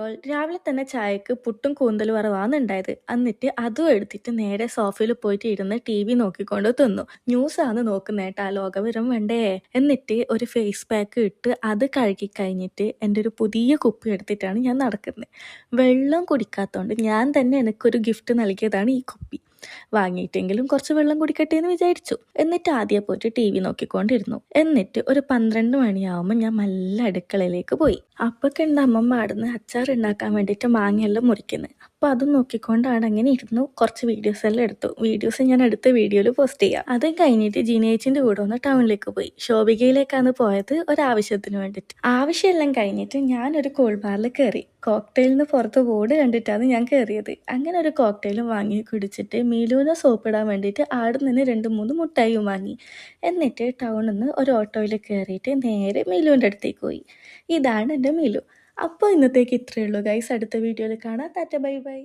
ലോൾ രാവിലെ തന്നെ ചായക്ക് പുട്ടും കൂന്തൽ വറവാണ് ഉണ്ടായത്. എന്നിട്ട് അതും എടുത്തിട്ട് നേരെ സോഫയിൽ പോയിട്ട് ഇരുന്ന് TV നോക്കിക്കൊണ്ട് തിന്നു. ന്യൂസാണ് നോക്കുന്നേട്ടാ, ലോകവിവരം വേണ്ടേ. എന്നിട്ട് ഒരു ഫേസ് പാക്ക് ഇട്ട് അത് കഴുകി കഴിഞ്ഞിട്ട് എൻ്റെ ഒരു പുതിയ കുപ്പി എടുത്തിട്ടാണ് ഞാൻ നടക്കുന്നത്. വെള്ളം കുടിക്കാത്തതുകൊണ്ട് ഞാൻ തന്നെ എനിക്കൊരു ഗിഫ്റ്റ് നൽകിയതാണ് ഈ കുപ്പി. വാങ്ങിയിട്ടെങ്കിലും കുറച്ച് വെള്ളം കുടിക്കട്ടെ എന്ന് വിചാരിച്ചു. എന്നിട്ട് ആദ്യം പോയിട്ട് TV നോക്കിക്കൊണ്ടിരുന്നു. എന്നിട്ട് ഒരു 12 മണിയാവുമ്പോൾ ഞാൻ മെല്ലെ അടുക്കളയിലേക്ക് പോയി. അപ്പൊക്കെ ഉണ്ട് അമ്മമ്മ ആടുന്ന് അച്ചാർ ഉണ്ടാക്കാൻ വേണ്ടിയിട്ട് മാങ്ങയെല്ലാം മുറിക്കുന്നത്. അപ്പോൾ അത് നോക്കിക്കൊണ്ടാണ് അങ്ങനെ ഇരുന്നു. കുറച്ച് വീഡിയോസ് എല്ലാം എടുത്തു. വീഡിയോസ് ഞാൻ അടുത്ത വീഡിയോയിൽ പോസ്റ്റ് ചെയ്യാം. അത് കഴിഞ്ഞിട്ട് ജിനേച്ചിൻ്റെ കൂടെ ഒന്ന് ടൗണിലേക്ക് പോയി. ശോഭികയിലേക്കാണ് പോയത് ഒരാവശ്യത്തിന് വേണ്ടിയിട്ട്. ആവശ്യമെല്ലാം കഴിഞ്ഞിട്ട് ഞാനൊരു കൂൾ ബാറിൽ കയറി. കോക്ടെയിലിന് പുറത്ത് ബോർഡ് കണ്ടിട്ടാണ് ഞാൻ കയറിയത്. അങ്ങനെ ഒരു കോക്ടെയിലും വാങ്ങി കുടിച്ചിട്ട് മീലുവിനെ സോപ്പിടാൻ വേണ്ടിയിട്ട് ആടെ നിന്ന് 2-3 മുട്ടായും വാങ്ങി. എന്നിട്ട് ടൗണിൽ നിന്ന് ഒരു ഓട്ടോയിൽ കയറിയിട്ട് നേരെ മീലുവിൻ്റെ അടുത്തേക്ക് പോയി. ഇതാണ് എൻ്റെ മീലു. അപ്പോൾ ഇന്നത്തേക്ക് ഇത്രയേ ഉള്ളൂ ഗൈസ്. അടുത്ത വീഡിയോയിൽ കാണാം. Tata bye bye.